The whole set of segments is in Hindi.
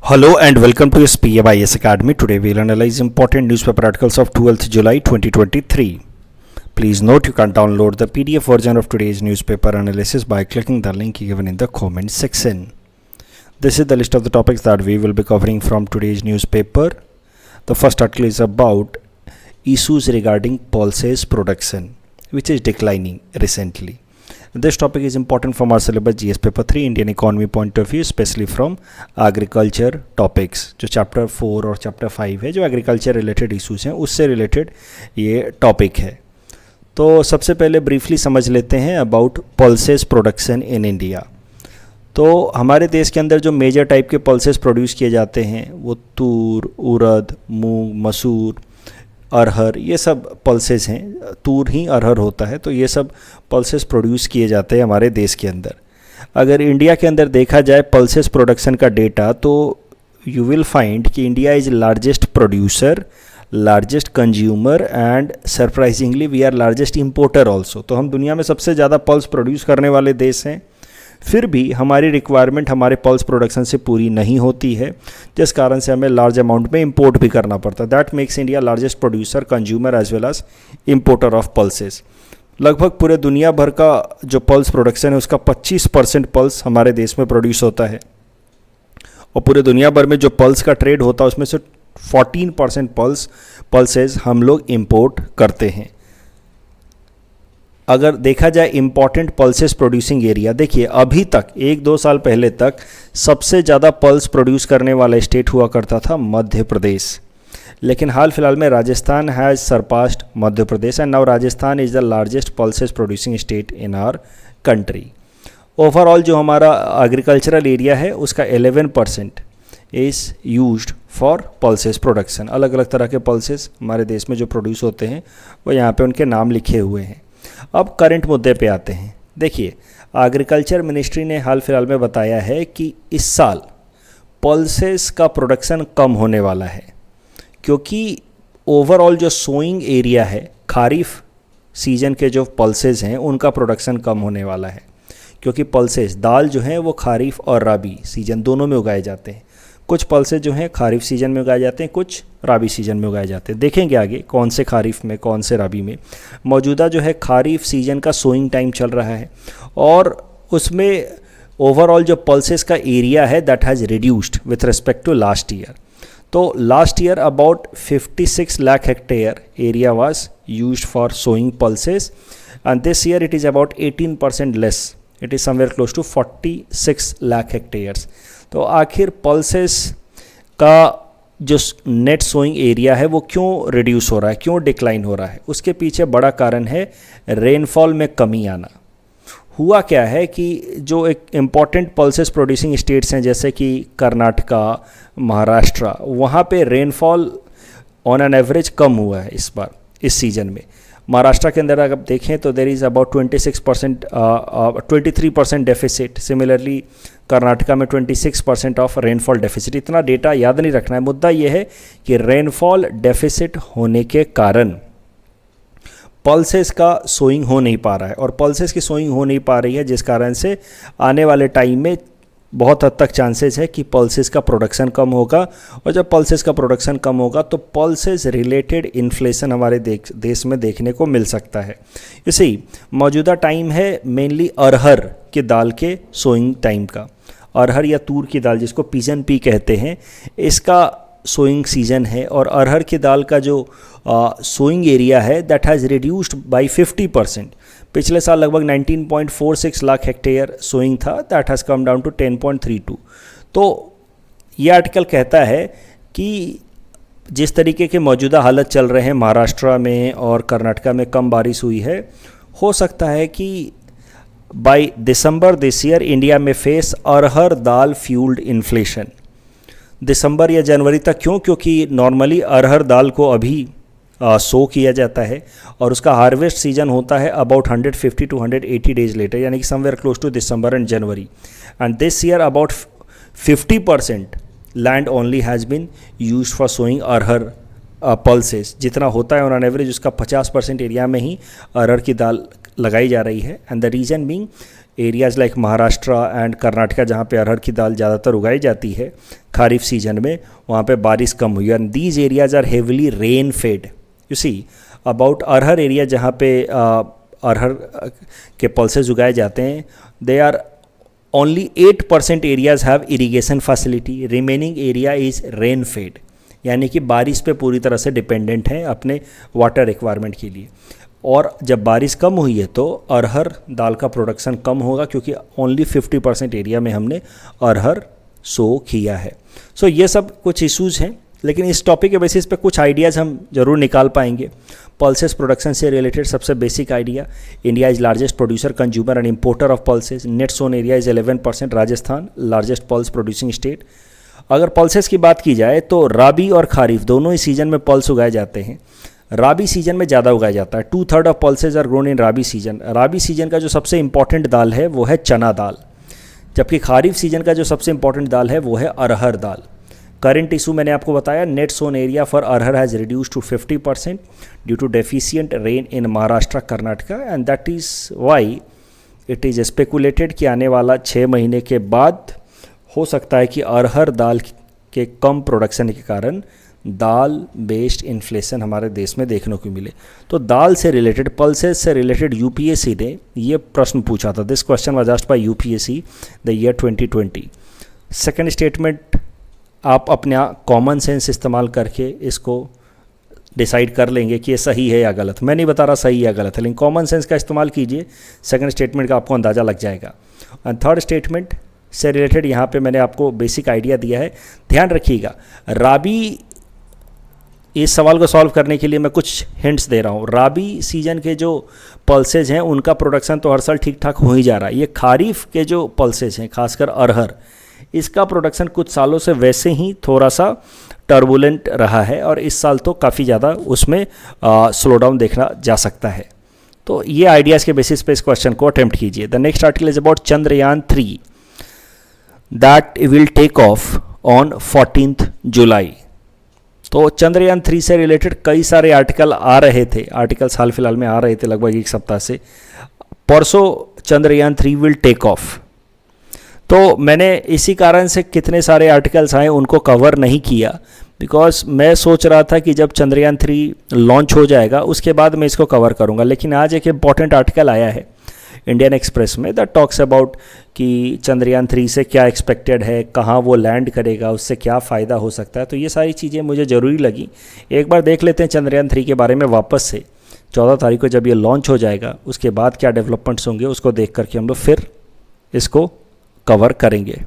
Hello and welcome to SPAYS Academy. Today we'll analyze important newspaper articles of 12th July 2023. Please note you can download the PDF version of today's newspaper analysis by clicking the link given in the comment section. This is the list of the topics that we will be covering from today's newspaper. The first article is about issues regarding pulses production, which is declining recently. This topic is important from our syllabus GS paper 3 Indian economy point of view, especially from agriculture topics. जो चैप्टर 4 और चैप्टर 5 है, जो एग्रीकल्चर रिलेटेड इश्यूज हैं, उससे रिलेटेड ये टॉपिक है. तो सबसे पहले ब्रीफली समझ लेते हैं about pulses production in India. तो हमारे देश के अंदर जो मेजर टाइप के पल्सेस प्रोड्यूस किए जाते हैं वो तूर, उड़द, मूंग, मसूर, अरहर, ये सब पल्सेस हैं. तूर ही अरहर होता है, तो ये सब पल्सेस प्रोड्यूस किए जाते हैं हमारे देश के अंदर. अगर इंडिया के अंदर देखा जाए पल्सेस प्रोडक्शन का डेटा, तो यू विल फाइंड कि India is largest producer, largest consumer and surprisingly we are largest importer also. तो हम दुनिया में सबसे ज़्यादा पल्स प्रोड्यूस करने वाले देश हैं. फिर भी हमारी रिक्वायरमेंट हमारे पल्स प्रोडक्शन से पूरी नहीं होती है, जिस कारण से हमें लार्ज अमाउंट में इंपोर्ट भी करना पड़ता है. That makes India largest producer, consumer as well as importer of pulses. लगभग पूरे दुनिया भर का जो पल्स प्रोडक्शन है उसका 25% पल्स हमारे देश में प्रोड्यूस होता है, और पूरे दुनिया भर में जो पल्स का ट्रेड होता है उसमें से 14% पल्सेस हम लोग इंपोर्ट करते हैं. अगर देखा जाए इम्पॉर्टेंट पल्सेस प्रोड्यूसिंग एरिया, देखिए अभी तक 1-2 साल पहले तक सबसे ज़्यादा पल्स प्रोड्यूस करने वाला स्टेट हुआ करता था मध्य प्रदेश, लेकिन हाल फिलहाल में Rajasthan has surpassed Madhya Pradesh and now Rajasthan is the largest pulses producing state in our country. Overall जो हमारा एग्रीकल्चरल एरिया है उसका 11% is used for pulses production. अलग अलग तरह के पल्सेस हमारे देश में जो प्रोड्यूस होते हैं वो यहाँ पे उनके नाम लिखे हुए हैं. अब करंट मुद्दे पे आते हैं. देखिए एग्रीकल्चर मिनिस्ट्री ने हाल फिलहाल में बताया है कि इस साल पल्सेस का प्रोडक्शन कम होने वाला है, क्योंकि ओवरऑल जो सोइंग एरिया है, खारिफ सीजन के जो पल्सेस हैं उनका प्रोडक्शन कम होने वाला है, क्योंकि पल्सेस दाल जो हैं वो खारिफ और राबी सीजन दोनों में उगाए जाते हैं. कुछ पल्सेस जो हैं खारिफ सीजन में उगाए जाते हैं, कुछ राबी सीजन में उगाए जाते हैं. देखेंगे आगे कौन से खारिफ में कौन से राबी में. मौजूदा जो है खारिफ सीजन का सोइंग टाइम चल रहा है, और उसमें ओवरऑल जो पल्सेस का एरिया है that has reduced with respect to last year. तो last year about 56 lakh hectare area was used for sowing pulses, and this year it is about 18% less. It is somewhere close to 46 lakh hectares. तो आखिर पल्सेस का जो नेट सोइंग एरिया है वो क्यों रिड्यूस हो रहा है, क्यों डिक्लाइन हो रहा है? उसके पीछे बड़ा कारण है रेनफॉल में कमी आना. हुआ क्या है कि जो एक इम्पॉर्टेंट पल्सेस प्रोड्यूसिंग स्टेट्स हैं जैसे कि कर्नाटका, महाराष्ट्र, वहाँ पे रेनफॉल ऑन एन एवरेज कम हुआ है इस बार इस सीज़न में. महाराष्ट्र के अंदर अगर देखें तो there is about 23% deficit. Similarly Karnataka में 26% ऑफ रेनफॉल डेफिसिट. इतना डेटा याद नहीं रखना है. मुद्दा यह है कि रेनफॉल डेफिसिट होने के कारण पल्सेस का सोइंग हो नहीं पा रहा है, और पल्सेस की सोइंग हो नहीं पा रही है जिस कारण से आने वाले टाइम में बहुत हद तक चांसेस है कि पल्सेस का प्रोडक्शन कम होगा, और जब पल्सेस का प्रोडक्शन कम होगा तो पल्सेस रिलेटेड इन्फ्लेशन हमारे देश में देखने को मिल सकता है. इसी मौजूदा टाइम है मेनली अरहर की दाल के सोइंग टाइम का. अरहर या तूर की दाल जिसको पिजन पी कहते हैं, इसका सोइंग सीजन है, और अरहर की दाल का जो सोइंग एरिया है दैट हैज़ रिड्यूस्ड बाय 50%. पिछले साल लगभग 19.46 लाख हेक्टेयर सोइंग था, that has come down to 10.32. तो ये आर्टिकल कहता है कि जिस तरीके के मौजूदा हालत चल रहे हैं महाराष्ट्र में और कर्नाटका में कम बारिश हुई है, हो सकता है कि by December this year India में फेस अरहर दाल फ्यूल्ड इन्फ्लेशन. दिसंबर या जनवरी तक क्यों? क्योंकि नॉर्मली अरहर दाल को अभी सो किया जाता है, और उसका हार्वेस्ट सीजन होता है अबाउट 150 to 180 डेज लेटर, यानी कि somewhere close to December and January. And this year about 50% land only has been used for sowing arhar pulses. जितना होता है ऑन एन एवरेज उसका 50% एरिया में ही अरहर की दाल लगाई जा रही है. And the reason being areas like Maharashtra and Karnataka जहाँ पे अरहर की दाल ज़्यादातर उगाई जाती है खारिफ सीजन में, वहाँ पे बारिश कम हुई and these areas are heavily rain fed. You see about arhar area जहाँ पे अरहर के पल्सेज उगाए जाते हैं, they are only 8% areas have irrigation facility, remaining area is rain fed, यानी कि बारिश पे पूरी तरह से डिपेंडेंट हैं अपने वाटर रिक्वायरमेंट के लिए। और जब बारिश कम हुई है तो अरहर दाल का प्रोडक्शन कम होगा, क्योंकि ओनली 50% एरिया में हमने अरहर सो किया है। सो ये सब कुछ इश्यूज़ हैं, लेकिन इस टॉपिक के बेसिस पे कुछ आइडियाज़ हम ज़रूर निकाल पाएंगे। पल्सेस प्रोडक्शन से रिलेटेड सबसे basic idea, India is largest producer, consumer and importer of pulses, net sown area is 11%, Rajasthan largest pulse producing state. अगर पल्सेस की बात की जाए तो राबी और खारिफ दोनों ही सीजन में पल्स उगाए जाते हैं। राबी सीजन में ज़्यादा उगाया जाता है, 2/3 of pulses are grown in rabi season. Rabi season का जो सबसे इंपॉर्टेंट दाल है वो है चना दाल, जबकि खारिफ सीजन का जो सबसे इंपॉर्टेंट दाल है वो है अरहर दाल। करंट इशू मैंने आपको बताया, net sown area for arhar has reduce to 50% due to deficient rain in Maharashtra Karnataka, and that is why it is speculated कि आने वाला 6 महीने के बाद हो सकता है कि अरहर दाल के कम प्रोडक्शन के कारण दाल बेस्ड इन्फ्लेशन हमारे देश में देखने को मिले। तो दाल से रिलेटेड, पल्सेस से रिलेटेड यूपीएससी ने ये प्रश्न पूछा था। This question was asked by UPSC the year 2020। Second statement आप अपना कॉमन सेंस इस्तेमाल करके इसको डिसाइड कर लेंगे कि ये सही है या गलत। मैं नहीं बता रहा सही या गलत है, लेकिन कॉमन सेंस का इस्तेमाल कीजिए, सेकंड स्टेटमेंट का आपको अंदाज़ा लग जाएगा। एंड थर्ड स्टेटमेंट से रिलेटेड यहाँ पे मैंने आपको बेसिक आइडिया दिया है, ध्यान रखिएगा। राबी, इस सवाल को सॉल्व करने के लिए मैं कुछ हिंट्स दे रहा हूँ। राबी सीजन के जो पल्सेज हैं उनका प्रोडक्शन तो हर साल ठीक ठाक हो ही जा रहा है। ये खारिफ के जो पल्सेज हैं, खासकर अरहर, इसका प्रोडक्शन कुछ सालों से वैसे ही थोड़ा सा टर्बुलेंट रहा है, और इस साल तो काफ़ी ज़्यादा उसमें स्लो डाउन देखना जा सकता है। तो ये आइडियाज़ के बेसिस पे इस क्वेश्चन को अटेम्प्ट कीजिए। The next article is about Chandrayaan 3 that will take off on 14 जुलाई। तो चंद्रयान 3 से रिलेटेड कई सारे आर्टिकल आ रहे थे, आर्टिकल्स हाल फिलहाल में आ रहे थे लगभग एक सप्ताह से। परसों चंद्रयान 3 विल टेक ऑफ, तो मैंने इसी कारण से कितने सारे आर्टिकल्स आए उनको कवर नहीं किया, बिकॉज मैं सोच रहा था कि जब चंद्रयान 3 लॉन्च हो जाएगा उसके बाद मैं इसको कवर करूंगा। लेकिन आज एक इम्पॉर्टेंट आर्टिकल आया है इंडियन एक्सप्रेस में दैट टॉक्स अबाउट कि चंद्रयान 3 से क्या एक्सपेक्टेड है, कहाँ वो लैंड करेगा, उससे क्या फ़ायदा हो सकता है। तो ये सारी चीज़ें मुझे ज़रूरी लगी। एक बार देख लेते हैं चंद्रयान 3 के बारे में वापस से। 14 तारीख को जब ये लॉन्च हो जाएगा उसके बाद क्या डेवलपमेंट्स होंगे उसको देख करके हम लोग फिर इसको कवर करेंगे।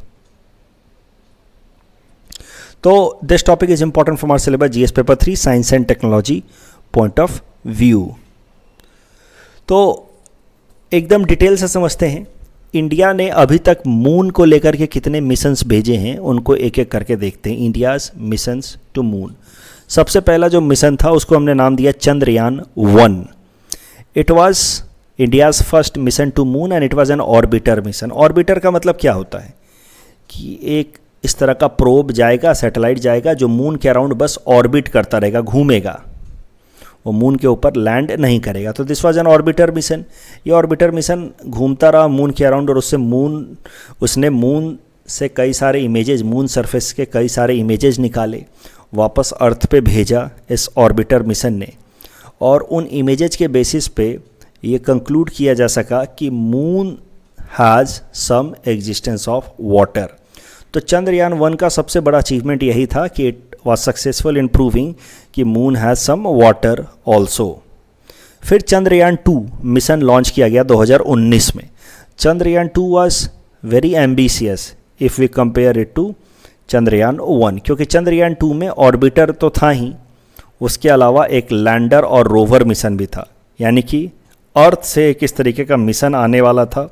तो this topic is important for our syllabus GS paper 3 science and technology point of view. तो एकदम डिटेल से समझते हैं, इंडिया ने अभी तक मून को लेकर के कितने मिशंस भेजे हैं उनको एक एक करके देखते हैं। India's missions to moon. सबसे पहला जो मिशन था उसको हमने नाम दिया Chandrayaan 1। It was India's first mission to moon and it was an orbiter mission. Orbiter का मतलब क्या होता है कि एक इस तरह का प्रोब जाएगा, सैटेलाइट जाएगा जो मून के अराउंड बस ऑर्बिट करता रहेगा, घूमेगा, वो मून के ऊपर लैंड नहीं करेगा। तो this was an orbiter mission. ये ऑर्बिटर मिशन घूमता रहा मून के अराउंड और उसने मून से कई सारे इमेजेस, मून सरफेस के कई सारे इमेजेस निकाले, वापस अर्थ पे भेजा इस ऑर्बिटर मिशन ने, और उन इमेजेस के बेसिस पे ये कंक्लूड किया जा सका कि moon has some existence of water. तो चंद्रयान 1 का सबसे बड़ा अचीवमेंट यही था कि it was successful in proving कि moon has some water also. फिर चंद्रयान 2 मिशन लॉन्च किया गया 2019 में। Chandrayaan 2 was very ambitious if we compare it to Chandrayaan 1, क्योंकि चंद्रयान 2 में ऑर्बिटर तो था ही, उसके अलावा एक लैंडर और रोवर मिशन भी था, यानी कि अर्थ से एक इस तरीके का मिशन आने वाला था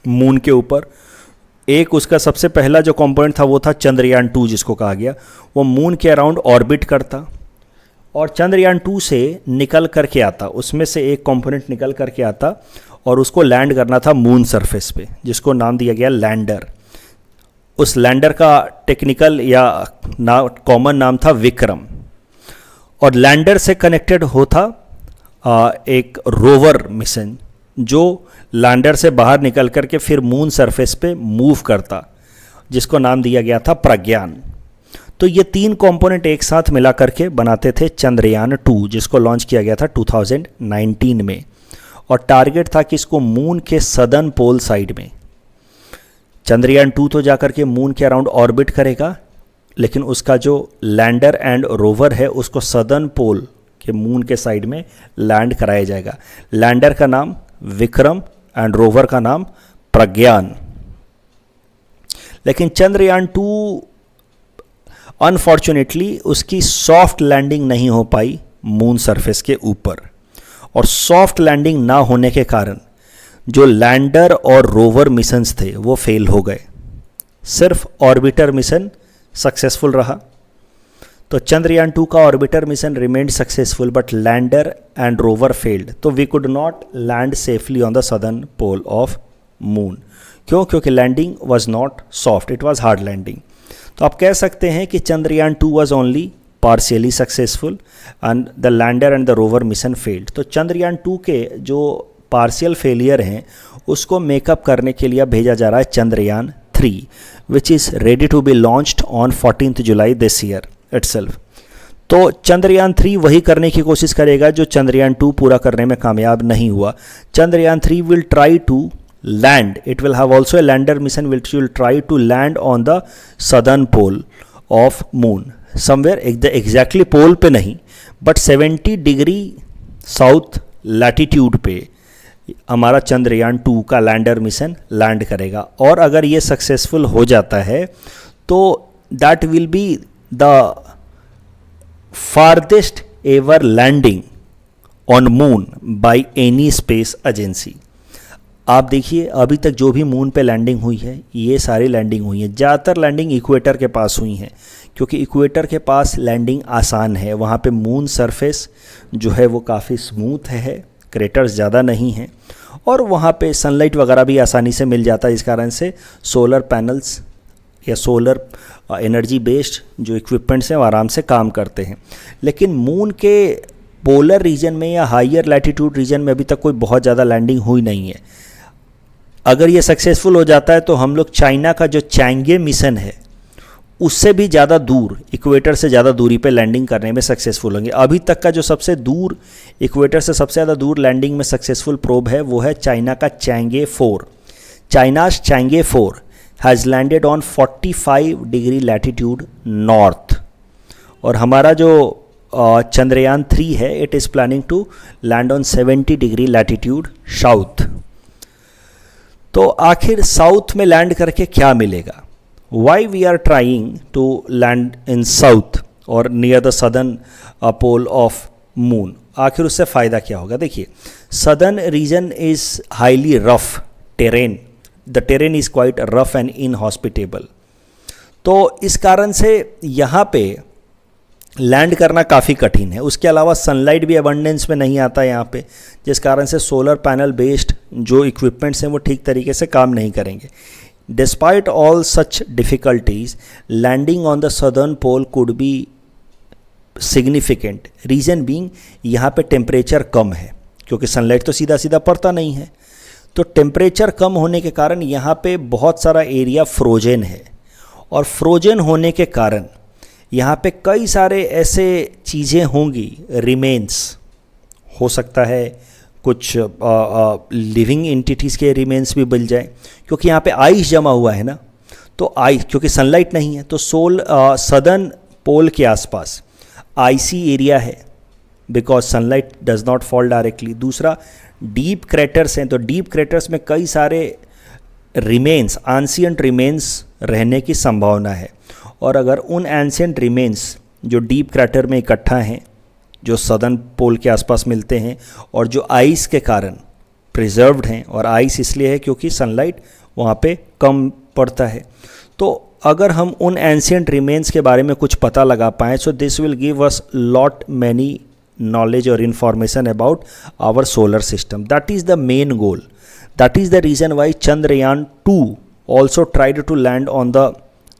मून के ऊपर। एक उसका सबसे पहला जो कंपोनेंट था वो था चंद्रयान 2 जिसको कहा गया, वो मून के अराउंड ऑर्बिट करता और चंद्रयान 2 से निकल करके आता, उसमें से एक कंपोनेंट निकल करके आता और उसको लैंड करना था मून सरफेस पे, जिसको नाम दिया गया लैंडर। उस लैंडर का टेक्निकल या कॉमन नाम था विक्रम, और लैंडर से कनेक्टेड होता एक रोवर मिशन जो लैंडर से बाहर निकल करके फिर मून सरफेस पे मूव करता, जिसको नाम दिया गया था प्रज्ञान। तो ये 3 कंपोनेंट एक साथ मिला करके बनाते थे चंद्रयान 2, जिसको लॉन्च किया गया था 2019 में। और टारगेट था कि इसको मून के सदर्न पोल साइड में, चंद्रयान 2 तो जाकर के मून के अराउंड ऑर्बिट करेगा, लेकिन उसका जो लैंडर एंड रोवर है उसको सदर्न पोल के मून के साइड में लैंड कराया जाएगा। लैंडर का नाम विक्रम एंड रोवर का नाम प्रज्ञान। लेकिन चंद्रयान 2 अनफॉर्चुनेटली उसकी सॉफ्ट लैंडिंग नहीं हो पाई मून सरफेस के ऊपर, और सॉफ्ट लैंडिंग ना होने के कारण जो लैंडर और रोवर मिशंस थे वो फेल हो गए। सिर्फ ऑर्बिटर मिशन सक्सेसफुल रहा। तो चंद्रयान 2 का orbiter mission remained successful, but lander and rover failed. तो we could not land safely on the southern pole of moon. क्यों? क्योंकि landing was not soft, it was hard landing. तो आप कह सकते हैं कि Chandrayaan 2 was only partially successful and the lander and the rover mission failed. तो चंद्रयान 2 के जो पार्शियल फेलियर हैं उसको मेकअप करने के लिए भेजा जा रहा है Chandrayaan 3, which is ready to be launched on 14 July this year itself. तो चंद्रयान 3 वही करने की कोशिश करेगा जो चंद्रयान 2 पूरा करने में कामयाब नहीं हुआ। Chandrayaan 3 will try to land, it will have also a lander mission which will try to land on the southern pole of moon, somewhere exactly pole पे नहीं, बट 70 डिग्री साउथ लैटिट्यूड पे हमारा चंद्रयान 2 का लैंडर मिशन लैंड करेगा। और अगर ये सक्सेसफुल हो जाता है तो that will be the farthest ever landing on moon by any space agency. आप देखिए अभी तक जो भी मून पे लैंडिंग हुई है ये सारी लैंडिंग हुई है, ज़्यादातर लैंडिंग इक्वेटर के पास हुई हैं, क्योंकि इक्वेटर के पास लैंडिंग आसान है। वहाँ पे मून सरफेस जो है वो काफ़ी स्मूथ है, क्रेटर्स ज़्यादा नहीं हैं, और वहाँ पे सनलाइट वगैरह भी आसानी से मिल जाता है। इस कारण से सोलर पैनल्स या सोलर एनर्जी बेस्ड जो इक्विपमेंट्स हैं वो आराम से काम करते हैं। लेकिन मून के पोलर रीजन में या हाइयर लैटिट्यूड रीजन में अभी तक कोई बहुत ज़्यादा लैंडिंग हुई नहीं है। अगर ये सक्सेसफुल हो जाता है तो हम लोग चाइना का जो चैंगे मिशन है उससे भी ज़्यादा दूर, इक्वेटर से ज़्यादा दूरी पे लैंडिंग करने में सक्सेसफुल होंगे। अभी तक का जो सबसे दूर, इक्वेटर से सबसे ज़्यादा दूर लैंडिंग में सक्सेसफुल प्रोब है वो है चाइना का Chang'e 4। China's Chang'e 4 has landed on 45 degree latitude north, और हमारा जो चंद्रयान 3 है it is planning to land on 70 degree latitude south. तो आखिर साउथ में लैंड करके क्या मिलेगा? Why we are trying to land in south or near the southern pole of moon? आखिर उससे फ़ायदा क्या होगा? देखिए, southern region is highly rough terrain. The terrain is quite rough and inhospitable. तो इस कारण से यहाँ पे लैंड करना काफ़ी कठिन है। उसके अलावा सनलाइट भी अबंडेंस में नहीं आता यहाँ पे, जिस कारण से सोलर पैनल बेस्ड जो इक्विपमेंट्स हैं वो ठीक तरीके से काम नहीं करेंगे। Despite all such difficulties, landing on the southern pole could be significant. Reason being, यहाँ पे टेम्परेचर कम है, क्योंकि सनलाइट तो सीधा सीधा पड़ता नहीं है। तो टेम्परेचर कम होने के कारण यहाँ पे बहुत सारा एरिया फ्रोजन है, और फ्रोजन होने के कारण यहाँ पे कई सारे ऐसे चीज़ें होंगी, रिमेन्स हो सकता है, कुछ लिविंग एंटिटीज़ के रिमेन्स भी मिल जाए, क्योंकि यहाँ पे आइस जमा हुआ है ना। तो आइस, क्योंकि सनलाइट नहीं है तो सदर्न पोल के आसपास आइसी एरिया है, because sunlight does not fall directly. दूसरा, डीप क्रेटर्स हैं, तो डीप क्रेटर्स में कई सारे रिमेन्स, एंशिएंट रिमेन्स रहने की संभावना है। और अगर उन एंशिएंट रिमेन्स जो डीप क्रेटर में इकट्ठा हैं, जो सदर्न पोल के आसपास मिलते हैं, और जो आइस के कारण प्रिजर्व्ड हैं, और आइस इसलिए है क्योंकि सनलाइट वहाँ पे कम पड़ता है, तो अगर हम उन एंशिएंट रिमेन्स के बारे में कुछ पता लगा पाएँ, so this will give us lot many knowledge or information about our solar system. That is the main goal. That is the reason why Chandrayaan 2 also tried to land on the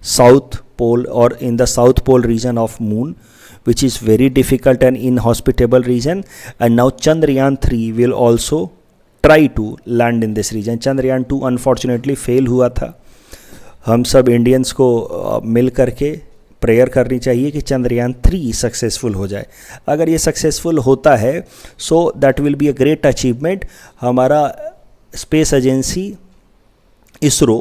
south pole or in the south pole region of moon, which is very difficult and inhospitable region. And now Chandrayaan 3 will also try to land in this region. Chandrayaan 2 unfortunately fail हुआ था। हम सब इंडियंस को मिल करके प्रेयर करनी चाहिए कि चंद्रयान 3 सक्सेसफुल हो जाए। अगर ये सक्सेसफुल होता है so that will be a great achievement. हमारा स्पेस एजेंसी इसरो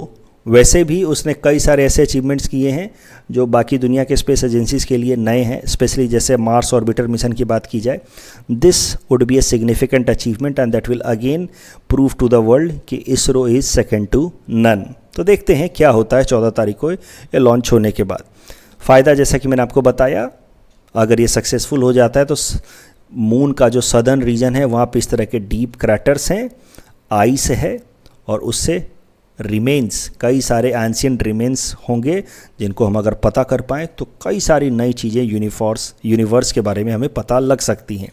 वैसे भी उसने कई सारे ऐसे अचीवमेंट्स किए हैं जो बाकी दुनिया के स्पेस एजेंसीज़ के लिए नए हैं, स्पेशली जैसे मार्स ऑर्बिटर मिशन की बात की जाए। This would be a significant achievement and that will again prove to the world कि ISRO is second to none. तो देखते हैं क्या होता है 14 तारीख को ये लॉन्च होने के बाद। फ़ायदा जैसा कि मैंने आपको बताया, अगर ये सक्सेसफुल हो जाता है तो मून का जो सदर्न रीजन है वहाँ पे इस तरह के डीप क्रैटर्स हैं, आइस है, और उससे रिमेन्स, कई सारे एंशियंट रिमेन्स होंगे जिनको हम अगर पता कर पाएँ तो कई सारी नई चीज़ें यूनिवर्स के बारे में हमें पता लग सकती हैं।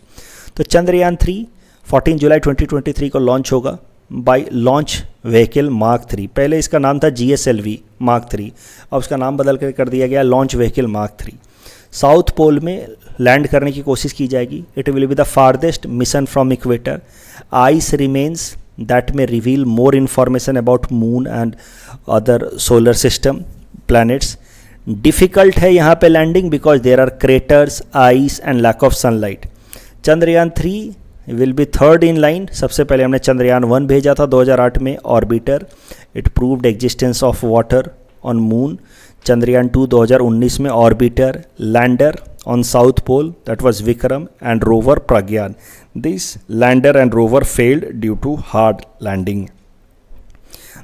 तो चंद्रयान 3 14 जुलाई 2023 को लॉन्च होगा बाय लॉन्च व्हीकल मार्क 3। पहले इसका नाम था GSLV मार्क 3, अब उसका नाम बदल कर दिया गया launch vehicle mark 3। South pole में लैंड करने की कोशिश की जाएगी। It will be the farthest mission from equator. Ice remains that may reveal more information about moon and other solar system planets. Difficult है यहाँ पे landing because there are craters, ice and lack of sunlight. Chandrayaan 3 will be third in line. सबसे पहले हमने चंद्रयान 1 भेजा था 2008 में orbiter. It proved existence of water on moon. Chandrayaan 2 2019 में orbiter, lander on South Pole, that was Vikram, and rover Pragyan. This lander and rover failed due to hard landing.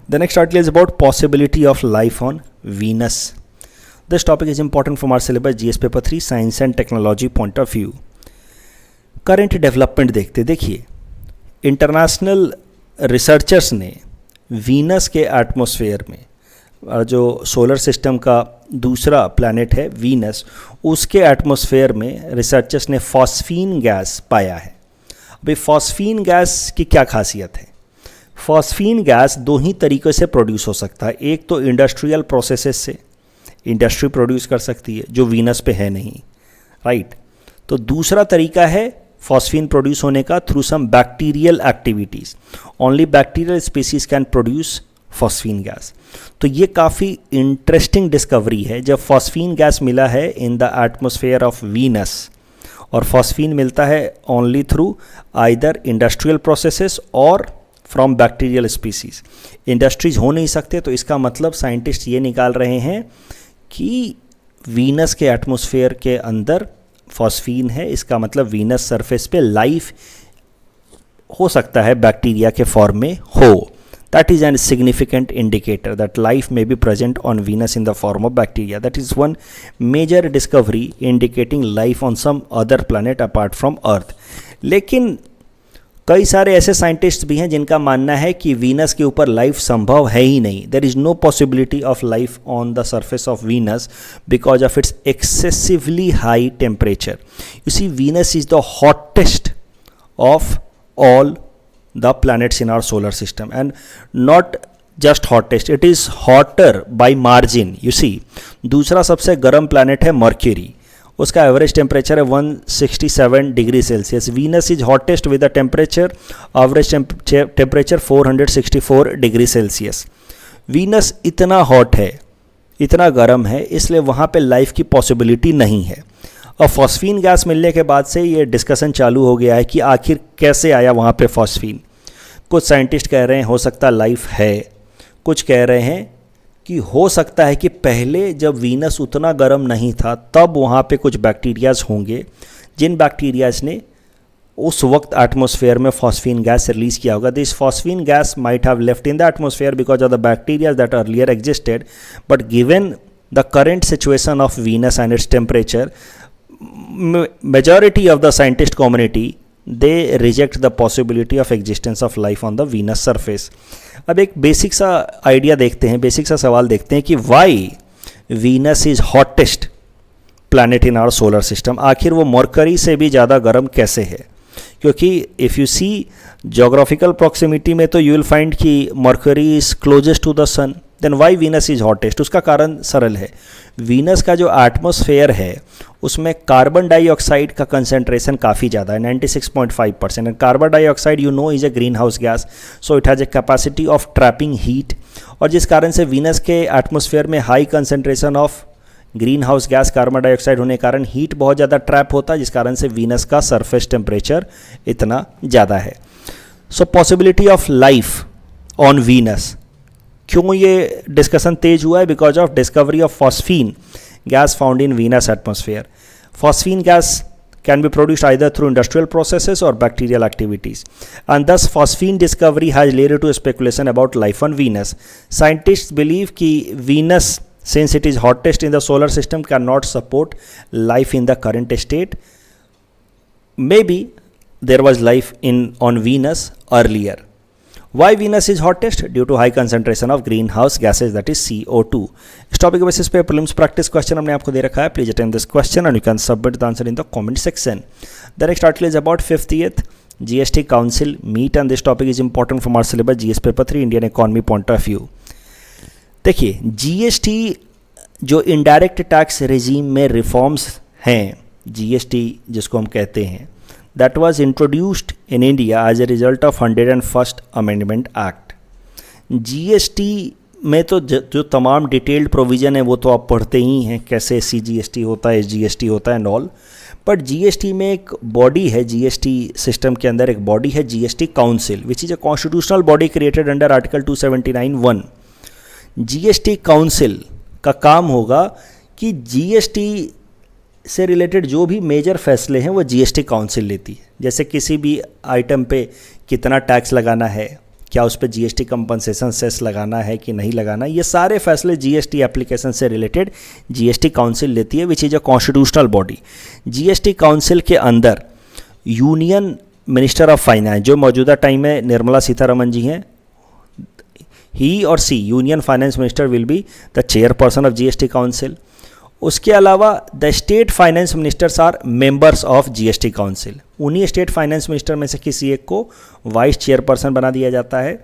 The next article is about possibility of life on Venus. This topic is important from our syllabus GS paper 3 science and technology point of view. Current development देखिए इंटरनेशनल रिसर्चर्स ने वीनस के एटमॉस्फेयर में जो सोलर सिस्टम का दूसरा प्लैनेट है वीनस, उसके एटमॉस्फेयर में रिसर्चर्स ने फॉस्फीन गैस पाया है। अभी फॉस्फीन गैस की क्या खासियत है? फॉस्फीन गैस दो ही तरीक़े से प्रोड्यूस हो सकता है। एक तो इंडस्ट्रियल प्रोसेसेस से इंडस्ट्री प्रोड्यूस कर सकती है जो वीनस पे है नहीं, राइट। तो दूसरा तरीका है फॉस्फीन प्रोड्यूस होने का through some bacterial activities. Only bacterial species can produce phosphine gas. तो ये काफ़ी इंटरेस्टिंग डिस्कवरी है जब फॉस्फीन गैस मिला है in the atmosphere of Venus, और फॉस्फीन मिलता है only through either industrial processes और फ्रॉम बैक्टीरियल स्पीसीज। इंडस्ट्रीज हो नहीं सकते, तो इसका मतलब साइंटिस्ट ये निकाल रहे हैं कि वीनस के एटमॉस्फेयर के अंदर फॉस्फीन है। इसका मतलब वीनस सरफेस पे लाइफ हो सकता है बैक्टीरिया के फॉर्म में हो। That is a significant indicator that life may be present on Venus in the form of bacteria. That is one major discovery indicating life on some other planet apart from Earth. लेकिन कई सारे ऐसे साइंटिस्ट भी हैं जिनका मानना है कि वीनस के ऊपर लाइफ संभव है ही नहीं। There is no possibility of life on the surface of Venus because of its excessively high temperature. You see, Venus is the hottest of all the planets in our solar system, and not just hottest, it is hotter by margin. You see, दूसरा सबसे गर्म प्लैनेट है मर्क्यूरी, उसका एवरेज टेम्परेचर है 167 degree Celsius. Venus is hottest with the temperature average temperature 464 degree Celsius. Venus इतना हॉट है, इतना गर्म है, इसलिए वहाँ पे लाइफ की पॉसिबिलिटी नहीं है। और फॉस्फीन गैस मिलने के बाद से ये डिस्कशन चालू हो गया है कि आखिर कैसे आया वहाँ पे फॉस्फीन। कुछ साइंटिस्ट कह रहे हैं हो सकता लाइफ है, कुछ कह रहे हैं कि हो सकता है कि पहले जब वीनस उतना गर्म नहीं था तब वहाँ पे कुछ बैक्टीरियाज होंगे, जिन बैक्टीरियाज ने उस वक्त एटमॉस्फेयर में फॉस्फीन गैस रिलीज़ किया होगा। This phosphine gas might have left in the atmosphere because of the bacteria that earlier existed, but given the current situation of Venus and its temperature, majority of the scientist community they reject the possibility of existence of life on the Venus surface. अब एक बेसिक सा आइडिया देखते हैं, बेसिक सा सवाल देखते हैं कि why Venus is hottest planet in our solar system. आखिर वो मरकरी से भी ज़्यादा गर्म कैसे है? क्योंकि if you see geographical proximity में तो यू विल फाइंड कि Mercury is closest to the sun, then why Venus is hottest? उसका कारण सरल है, वीनस का जो एटमॉस्फेयर है उसमें कार्बन डाइऑक्साइड का कंसंट्रेशन काफ़ी ज़्यादा है, 96.5%। And carbon dioxide you know is a green house gas, so it has a capacity of trapping heat, और जिस कारण से वीनस के एटमॉस्फेयर में high concentration of green house gas carbon dioxide होने के कारण हीट बहुत ज़्यादा ट्रैप होता है, जिस कारण से वीनस का सरफेस टेम्परेचर इतना ज़्यादा है। So possibility of life on Venus, क्यों ये डिस्कशन तेज हुआ है? Because of discovery of phosphine gas found in Venus atmosphere. Phosphine gas can be produced either through industrial processes or bacterial activities, and thus phosphine discovery has led to speculation about life on Venus. Scientists believe कि Venus, since it is hottest in the solar system, cannot support life in the current state. Maybe there was life on Venus earlier. Why Venus is hottest? Due to high concentration of greenhouse gases, that is CO2. इस टॉपिक के बेसिस पे प्रीलिम्स प्रैक्टिस क्वेश्चन हमने आपको दे रखा है। Please attempt this question and you can submit the answer in the comment section. The next article is about 50th GST council meet, and this topic is important from our syllabus GS paper 3 Indian economy point of view. देखिए, GST जो इनडायरेक्ट टैक्स रेजीम में रिफॉर्म्स हैं, GST जिसको हम कहते हैं, that was introduced in India as a result of 101st Amendment Act. GST में तो जो तमाम डिटेल्ड प्रोविज़न है वो तो आप पढ़ते ही हैं, कैसे CGST होता है, SGST होता है एंड ऑल, बट GST में एक बॉडी है, GST सिस्टम के अंदर एक बॉडी है GST council, which is a constitutional body created under article 279(1). GST council का काम होगा कि GST से रिलेटेड जो भी मेजर फैसले हैं वो GST काउंसिल लेती है। जैसे किसी भी आइटम पे कितना टैक्स लगाना है, क्या उस पर GST कंपनसेशन सेस लगाना है कि नहीं लगाना, ये सारे फैसले GST एप्लीकेशन से रिलेटेड GST काउंसिल लेती है, which is a constitutional body. GST council के अंदर यूनियन मिनिस्टर ऑफ फाइनेंस, जो मौजूदा टाइम में निर्मला सीतारमन जी हैं, ही और सी union finance minister will be the chairperson of GST council. उसके अलावा the state finance ministers are members of GST council. उन्हीं स्टेट फाइनेंस मिनिस्टर में से किसी एक को वाइस चेयरपर्सन बना दिया जाता है,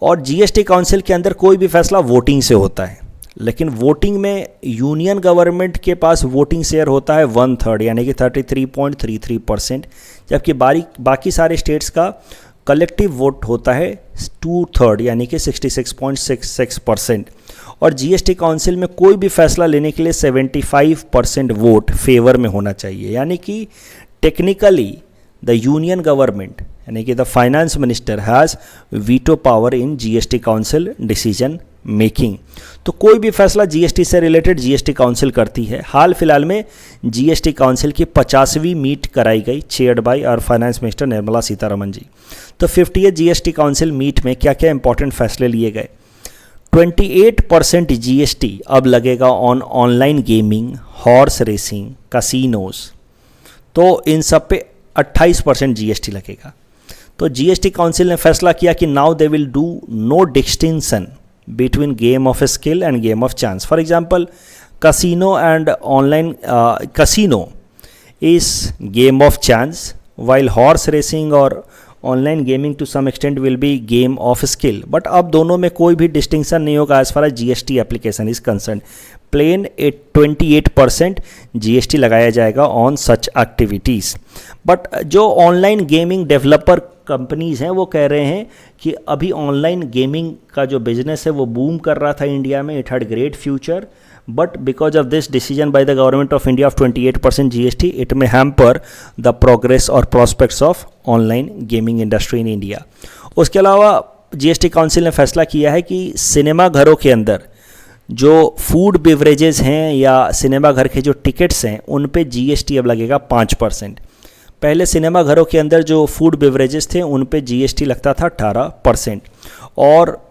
और GST काउंसिल के अंदर कोई भी फैसला वोटिंग से होता है, लेकिन वोटिंग में यूनियन गवर्नमेंट के पास वोटिंग शेयर होता है 1/3 यानी कि 33.33%, जबकि बाकी सारे स्टेट्स का कलेक्टिव वोट होता है 2/3 यानी कि 66.66%। और GST काउंसिल में कोई भी फैसला लेने के लिए 75% वोट फेवर में होना चाहिए, यानी कि टेक्निकली द यूनियन गवर्नमेंट यानी कि the finance minister has veto power in GST council decision making. तो कोई भी फैसला GST से रिलेटेड GST काउंसिल करती है। हाल फिलहाल में GST काउंसिल की 50वीं मीट कराई गई, चेयर्ड बाय और फाइनेंस मिनिस्टर निर्मला सीतारमन जी। तो 50th GST काउंसिल मीट में क्या क्या इंपॉर्टेंट फैसले लिए गए? 28% GST अब लगेगा on online gaming, horse racing, casinos, तो इन सब पे 28% GST लगेगा। तो GST काउंसिल ने फैसला किया कि now they will do no distinction between game of skill and game of chance. For example, casino and online casino is game of chance, while horse racing or online gaming to some extent will be game of skill. But अब दोनों में कोई भी डिस्टिंक्शन नहीं होगा as far as GST application is concerned. Plain 28% GST लगाया जाएगा on such activities. But जो ऑनलाइन गेमिंग डेवलपर कंपनीज़ हैं वो कह रहे हैं कि अभी ऑनलाइन गेमिंग का जो बिजनेस है वो बूम कर रहा था इंडिया में, it had great future, but because of this decision by the government of India of 28% GST, it may hamper the progress और prospects of online gaming industry in India. उसके अलावा GST काउंसिल ने फैसला किया है कि सिनेमा घरों के अंदर जो फूड बेवरेजेस हैं या सिनेमा घर के जो टिकट्स हैं उन पे GST अब लगेगा 5%। पहले सिनेमा घरों के अंदर जो फूड बेवरेजेस थे उन पे GST लगता था 18%, और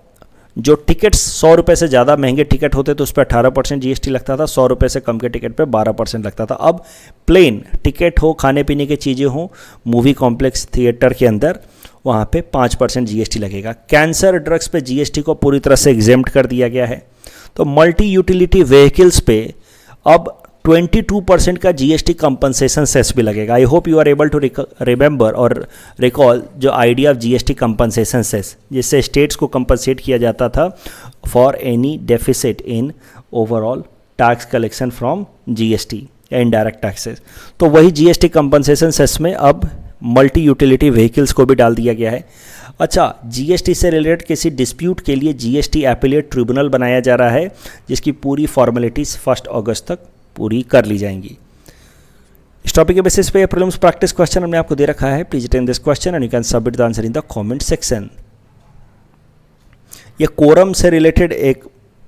जो टिकट्स 100 रुपये से ज़्यादा महंगे टिकट होते तो उस पर 18% GST लगता था, 100 रुपये से कम के टिकट पे 12% लगता था। अब प्लेन टिकट हो, खाने पीने की चीज़ें हो, मूवी कॉम्प्लेक्स थिएटर के अंदर, वहाँ पे 5% GST लगेगा। कैंसर ड्रग्स पे GST को पूरी तरह से एग्जेम्प्ट कर दिया गया है। तो मल्टी यूटिलिटी व्हीकल्स पे अब 22% का जीएसटी कंपनसेशन सेस भी लगेगा। I hope you are able to remember और रिकॉल जो idea of GST compensation cess, जिससे स्टेट्स को कंपनसेट किया जाता था for any deficit in overall tax collection from GST या इनडायरेक्ट टैक्सेस। तो वही जीएसटी कंपनसेशन सेस में अब मल्टी यूटिलिटी व्हीकल्स को भी डाल दिया गया है। अच्छा, जीएसटी से रिलेटेड किसी डिस्प्यूट के लिए जीएसटी एपिलेट ट्रिब्यूनल बनाया जा रहा है, जिसकी पूरी फॉर्मेलिटीज़ 1 अगस्त तक पूरी कर ली जाएंगी। इस टॉपिक के बेसिस पे प्रीलिम्स प्रैक्टिस क्वेश्चन हमने आपको दे रखा है। Please attend this question and you can submit the answer in the comment section. ये कोरम से रिलेटेड एक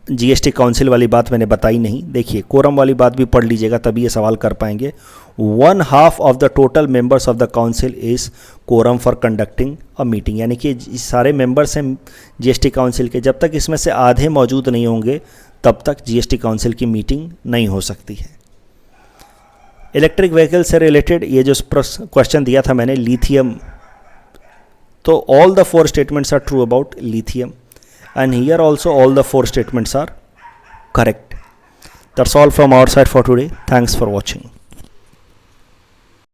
जीएसटी काउंसिल वाली बात मैंने बताई नहीं। देखिए, कोरम वाली बात भी पढ़ लीजिएगा, तभी ये सवाल कर पाएंगे। 1/2 of the total members of the council is quorum for conducting a meeting, यानी कि सारे मेंबर्स हैं जीएसटी काउंसिल के, जब तक इसमें से आधे मौजूद नहीं होंगे तब तक जीएसटी काउंसिल की मीटिंग नहीं हो सकती है। इलेक्ट्रिक व्हीकल से रिलेटेड ये जो क्वेश्चन दिया था मैंने, लिथियम, तो all the 4 statements are true about lithium, and here also all the 4 statements are correct. That's all from our side for today. Thanks for watching.